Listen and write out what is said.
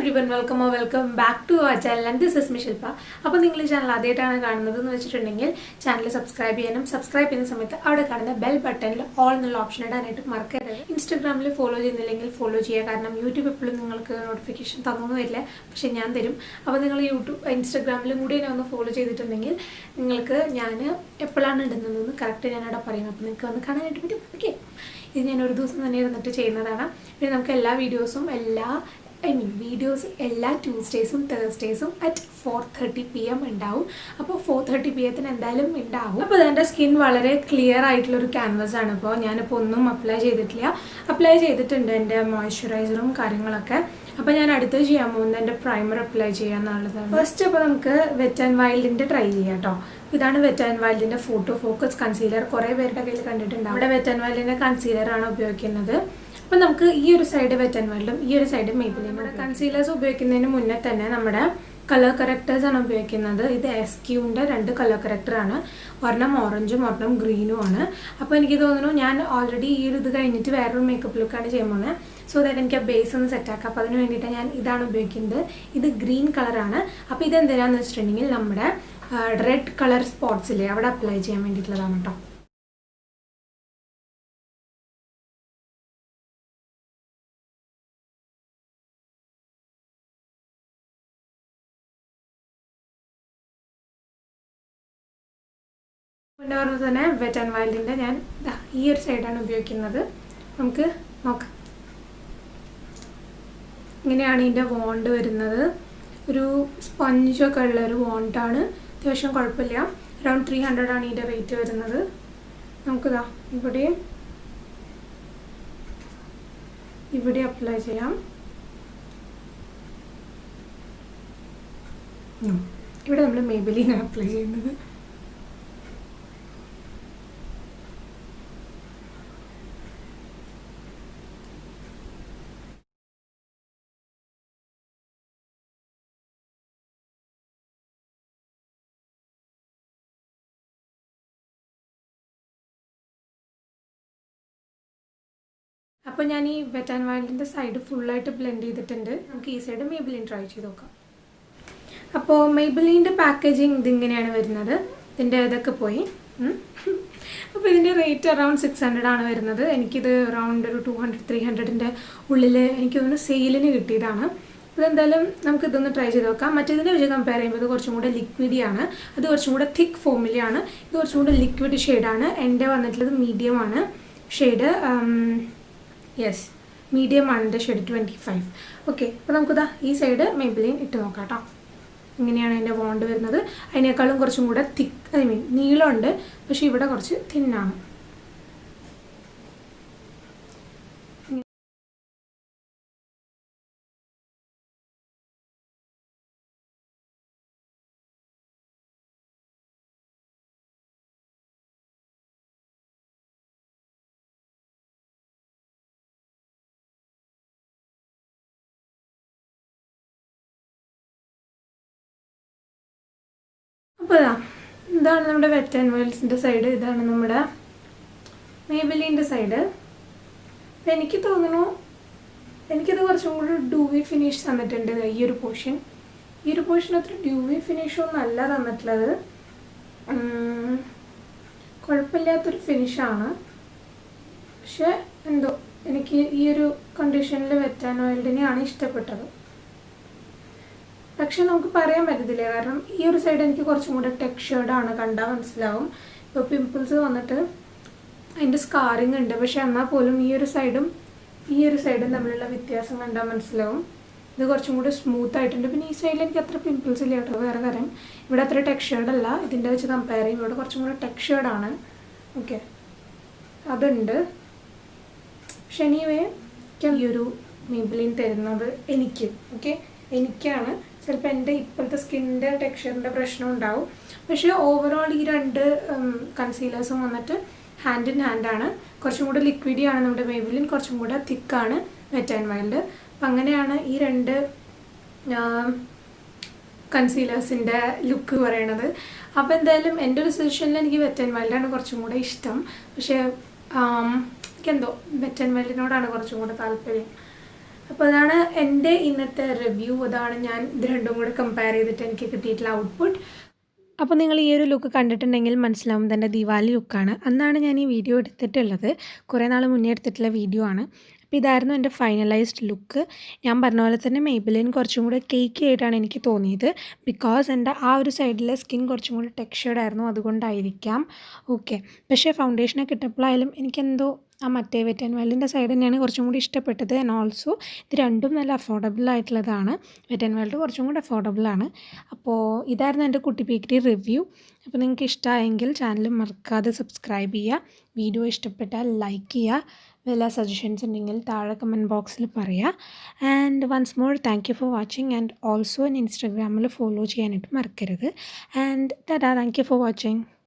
everyone, welcome back to our channel and this is Shilpa. അപ്പോൾ നിങ്ങൾ ഈ channel ആദ്യമായിട്ടാണ് കാണുന്നത് എന്ന് വെച്ചിട്ടുണ്ടെങ്കിൽ ചാനൽ സബ്സ്ക്രൈബ് ചെയ്യുന്ന സമയത്ത് അവിടെ കാണുന്ന ബെൽ ബട്ടണിൽ ഓൾ എന്നുള്ള ഓപ്ഷൻ ഇടാനായിട്ട് മറക്കരുത്. ഇൻസ്റ്റാഗ്രാമിൽ ഫോളോ ചെയ്യുന്നില്ലെങ്കിൽ ഫോളോ ചെയ്യുക, കാരണം യൂട്യൂബ് എപ്പോഴും നിങ്ങൾക്ക് നോട്ടിഫിക്കേഷൻ തന്നൊന്നും വരില്ല, പക്ഷെ ഞാൻ തരും. അപ്പോൾ നിങ്ങൾ ഇൻസ്റ്റാഗ്രാമിലും കൂടി എന്നെ ഒന്ന് ഫോളോ ചെയ്തിട്ടുണ്ടെങ്കിൽ നിങ്ങൾക്ക് ഞാൻ എപ്പോഴാണ് ഇടുന്നതെന്ന് കറക്റ്റ് ഞാനവിടെ പറയും. അപ്പോൾ നിങ്ങൾക്ക് വന്ന് കാണാനായിട്ട് പറ്റും. ഓക്കെ, ഇത് ഞാൻ ഒരു ദിവസം തന്നെ ഇരുന്നിട്ട് ചെയ്യുന്നതാണ്. പിന്നെ നമുക്ക് എല്ലാ വീഡിയോസും വീഡിയോസ് എല്ലാ ട്യൂസ്ഡേയ്സും തേഴ്സ്ഡേയ്സും അറ്റ് 4:30 PM ഉണ്ടാവും. അപ്പോൾ 4:30 PM എന്തായാലും ഉണ്ടാവും. അപ്പോൾ അതെൻ്റെ സ്കിൻ വളരെ ക്ലിയർ ആയിട്ടുള്ളൊരു ക്യാൻവാസ് ആണ്. അപ്പോൾ ഞാനിപ്പോൾ ഒന്നും അപ്ലൈ ചെയ്തിട്ടുണ്ട് എൻ്റെ മോയ്സ്ചറൈസറും കാര്യങ്ങളൊക്കെ. അപ്പോൾ ഞാൻ അടുത്തത് ചെയ്യാൻ പോകുന്നത് എൻ്റെ പ്രൈമർ അപ്ലൈ ചെയ്യാന്നുള്ളതാണ്. ഫസ്റ്റ് അപ്പോൾ നമുക്ക് വെറ്റ് ആൻഡ് വൈൽഡിൻ്റെ ട്രൈ ചെയ്യാം കേട്ടോ. ഇതാണ് വെറ്റ് ആൻഡ് വൈൽഡിൻ്റെ ഫോട്ടോ ഫോക്കസ് കൺസീലർ. കുറേ പേരുടെ കയ്യിൽ കണ്ടിട്ടുണ്ടാവും. ഇവിടെ വെറ്റ് ആൻഡ് വൈൽഡിൻ്റെ കൺസീലറാണ് ഉപയോഗിക്കുന്നത്. അപ്പോൾ നമുക്ക് ഈ ഒരു സൈഡ് വെറ്റ് ആൻഡ് വൈൽഡും ഈ ഒരു സൈഡ് Maybeline. നമ്മുടെ കൺസീലേഴ്സ് ഉപയോഗിക്കുന്നതിന് മുന്നേ തന്നെ നമ്മുടെ കളർ കറക്റ്റേഴ്സാണ് ഉപയോഗിക്കുന്നത്. ഇത് SQൻ്റെ 2 കളർ കറക്റ്ററാണ്. ഒരെണ്ണം ഓറഞ്ചും ഒരെണ്ണം ഗ്രീനും ആണ്. അപ്പോൾ എനിക്ക് തോന്നുന്നു ഞാൻ ഓൾറെഡി ഈ ഒരു ഇത് കഴിഞ്ഞിട്ട് വേറൊരു മേക്കപ്പ് ലുക്കാണ് ചെയ്യാൻ പോകുന്നത്. സോ ദാറ്റ് എനിക്ക് ആ ബേസ് ഒന്ന് സെറ്റാക്കാം. അപ്പോൾ അതിന് വേണ്ടിയിട്ട് ഞാൻ ഇതാണ് ഉപയോഗിക്കുന്നത്. ഇത് ഗ്രീൻ കളറാണ്. അപ്പോൾ ഇതെന്തിനാന്ന് വെച്ചിട്ടുണ്ടെങ്കിൽ നമ്മുടെ റെഡ് കളർ സ്പോട്ട്സില്ലേ അവിടെ അപ്ലൈ ചെയ്യാൻ വേണ്ടിയിട്ടുള്ളതാണ് കേട്ടോ. പിന്നെ പറഞ്ഞത് തന്നെ വെറ്റ് ആൻഡ് വൈൽഡിൻ്റെ ഞാൻ ഈ ഒരു സൈഡാണ് ഉപയോഗിക്കുന്നത്. നമുക്ക് നോക്കാം. ഇങ്ങനെയാണ് ഇതിൻ്റെ വോണ്ട് വരുന്നത്. ഒരു സ്പഞ്ചൊക്കെ ഉള്ളൊരു വോണ്ടാണ്. അത്യാവശ്യം കുഴപ്പമില്ല. അറൗണ്ട് 300 ആണ് ഇതിൻ്റെ റേറ്റ് വരുന്നത്. നമുക്കിതാ ഇവിടെ അപ്ലൈ ചെയ്യാം. ഇവിടെ നമ്മൾ Maybeline അപ്ലൈ ചെയ്യുന്നത്. അപ്പോൾ ഞാൻ ഈ വെറ്റ് ആൻഡ് വൈൽഡിൻ്റെ സൈഡ് ഫുള്ളായിട്ട് ബ്ലെൻഡ് ചെയ്തിട്ടുണ്ട്. നമുക്ക് ഈ സൈഡ് Maybeline ട്രൈ ചെയ്ത് നോക്കാം. അപ്പോൾ Maybeline പാക്കേജിങ് ഇതിങ്ങനെയാണ് വരുന്നത്. ഇതിൻ്റെ ഇതൊക്കെ പോയി. അപ്പോൾ ഇതിൻ്റെ റേറ്റ് അറൗണ്ട് 600 ആണ് വരുന്നത്. എനിക്കിത് അറൗണ്ട് ഒരു 200-300ൻ്റെ ഉള്ളിൽ എനിക്ക് തോന്നുന്നു സെയിലിന് കിട്ടിയതാണ്. ഇതെന്തായാലും നമുക്ക് ഇതൊന്ന് ട്രൈ ചെയ്ത് നോക്കാം. മറ്റേതിനെ വെച്ച് കമ്പയർ ചെയ്യുമ്പോൾ ഇത് കുറച്ചും കൂടെ ലിക്വിഡിയാണ്. അത് കുറച്ചും കൂടെ തിക്ക് ഫോമിലാണ്. ഇത് കുറച്ചും കൂടെ ലിക്വിഡ് ഷെയ്ഡാണ്. എൻ്റെ വന്നിട്ടുള്ളത് മീഡിയമാണ് ഷെയ്ഡ്. യെസ്, മീഡിയം ആണ് എൻ്റെ ഷെയ്ഡ് 25. ഓക്കെ, അപ്പോൾ നമുക്കിതാ ഈ സൈഡ് Maybeline ഇട്ട് നോക്കാം കേട്ടോ. ഇങ്ങനെയാണ് എൻ്റെ വോണ്ട് വരുന്നത്. അതിനേക്കാളും കുറച്ചും കൂടെ തിക്ക് നീളമുണ്ട്, പക്ഷേ ഇവിടെ കുറച്ച് തിന്നാണ്. അപ്പോൾ ഇതാണ് നമ്മുടെ വെറ്റ് ആൻഡ് വൈൽഡ്സിൻ്റെ സൈഡ്. ഇതാണ് നമ്മുടെ Maybeline സൈഡ്. അപ്പം എനിക്ക് തോന്നുന്നു എനിക്കിത് കുറച്ചും കൂടി ഡ്യൂവി ഫിനിഷ് തന്നിട്ടുണ്ട്. ഈ ഒരു പോർഷൻ അത്ര ഡ്യൂവി ഫിനിഷൊന്നും അല്ല തന്നിട്ടുള്ളത്. കുഴപ്പമില്ലാത്തൊരു ഫിനിഷാണ്. പക്ഷെ എന്തോ എനിക്ക് ഈ ഒരു കണ്ടീഷനിൽ വെറ്റ് ആൻഡ് വൈൽഡിനെയാണ് ഇഷ്ടപ്പെട്ടത്. പക്ഷെ നമുക്ക് പറയാൻ പറ്റത്തില്ല, കാരണം ഈ ഒരു സൈഡ് എനിക്ക് കുറച്ചും കൂടെ ടെക്സ്ചേർഡാണ്. കണ്ടാൽ മനസ്സിലാവും. ഇപ്പോൾ പിമ്പിൾസ് വന്നിട്ട് അതിൻ്റെ സ്കാറിങ് ഉണ്ട്. പക്ഷെ എന്നാൽ പോലും ഈ ഒരു സൈഡും തമ്മിലുള്ള വ്യത്യാസം കണ്ടാൽ മനസ്സിലാവും. ഇത് കുറച്ചും കൂടെ സ്മൂത്ത് ആയിട്ടുണ്ട്. പിന്നെ ഈ സൈഡിൽ എനിക്ക് അത്ര പിമ്പിൾസ് ഇല്ല കേട്ടോ. വേറെ കാര്യം ഇവിടെ അത്ര ടെക്സ്ചേർഡല്ല. ഇതിൻ്റെ വെച്ച് കമ്പയർ ചെയ്യുമ്പോൾ ഇവിടെ കുറച്ചും കൂടെ ടെക്സ്ചേർഡാണ്. ഓക്കെ, അതുണ്ട്. പക്ഷെ എനിവേ ഈ ഒരു Maybeline തരുന്നത് എനിക്കാണ്. ചിലപ്പോൾ എൻ്റെ ഇപ്പോഴത്തെ സ്കിന്നിൻ്റെ ടെക്സ്ചറിൻ്റെ പ്രശ്നം ഉണ്ടാവും. പക്ഷേ ഓവറോൾ ഈ 2 കൺസീലേഴ്സും വന്നിട്ട് ഹാൻഡ് ഇൻ ഹാൻഡാണ്. കുറച്ചും കൂടെ ലിക്വിഡിയാണ് നമ്മുടെ Maybeline, കുറച്ചും കൂടെ തിക്കാണ് വെറ്റ് ആൻഡ് വൈൽഡ്. അപ്പം അങ്ങനെയാണ് ഈ 2 കൺസീലേഴ്സിൻ്റെ ലുക്ക് പറയണത്. അപ്പോൾ എന്തായാലും എൻ്റെ ഒരു സജഷനിൽ എനിക്ക് വെറ്റ് ആൻഡ് വൈൽഡാണ് കുറച്ചും കൂടെ ഇഷ്ടം. പക്ഷേ എനിക്കെന്തോ വെറ്റ് ആൻഡ് വൈൽഡിനോടാണ് കുറച്ചും കൂടെ താല്പര്യം. അപ്പോൾ അതാണ് എൻ്റെ ഇന്നത്തെ റിവ്യൂ. അതാണ് ഞാൻ ഇത് രണ്ടും കൂടെ കമ്പയർ ചെയ്തിട്ട് എനിക്ക് കിട്ടിയിട്ടുള്ള ഔട്ട്പുട്ട്. അപ്പോൾ നിങ്ങൾ ഈ ഒരു ലുക്ക് കണ്ടിട്ടുണ്ടെങ്കിൽ മനസ്സിലാവും തന്നെ ദിവാലി ലുക്കാണ്. അന്നാണ് ഞാൻ ഈ വീഡിയോ എടുത്തിട്ടുള്ളത്. കുറേ നാൾ മുന്നേ എടുത്തിട്ടുള്ള വീഡിയോ ആണ്. അപ്പോൾ ഇതായിരുന്നു എൻ്റെ ഫൈനലൈസ്ഡ് ലുക്ക്. ഞാൻ പറഞ്ഞ പോലെ തന്നെ Maybelline കുറച്ചും കൂടെ കേക്കി ആയിട്ടാണ് എനിക്ക് തോന്നിയത്. ബിക്കോസ് എൻ്റെ ആ ഒരു സൈഡിലെ സ്കിൻ കുറച്ചും കൂടി ടെക്സ്ചേർഡ് ആയിരുന്നു, അതുകൊണ്ടായിരിക്കാം. ഓക്കെ, പക്ഷേ ഫൗണ്ടേഷനൊക്കെ ഇട്ടപ്പോഴായാലും എനിക്കെന്തോ ആ മറ്റേ വെറ്റ് ആൻഡ് വൈൽഡിൻ്റെ സൈഡ് തന്നെയാണ് കുറച്ചും കൂടി ഇഷ്ടപ്പെട്ടത്. ആൻഡ് ഓൾസോ ഇത് രണ്ടും നല്ല അഫോർഡബിൾ ആയിട്ടുള്ളതാണ്. വെറ്റ് ആൻഡ് വൈൽഡ് കുറച്ചും കൂടി അഫോർഡബിൾ ആണ്. അപ്പോൾ ഇതായിരുന്നു എൻ്റെ കുട്ടി പീക്കിരി റിവ്യൂ. അപ്പോൾ നിങ്ങൾക്ക് ഇഷ്ടമായെങ്കിൽ ചാനൽ മറക്കാതെ സബ്സ്ക്രൈബ് ചെയ്യുക. വീഡിയോ ഇഷ്ടപ്പെട്ടാൽ ലൈക്ക് ചെയ്യുക. വല്ല സജഷൻസ് ഉണ്ടെങ്കിൽ താഴെ കമൻറ്റ് ബോക്സിൽ പറയുക. And once more thank you for watching. And also ഇൻസ്റ്റാഗ്രാമിൽ ഫോളോ ചെയ്യാനായിട്ട് മറക്കരുത്. And tata, thank you for watching.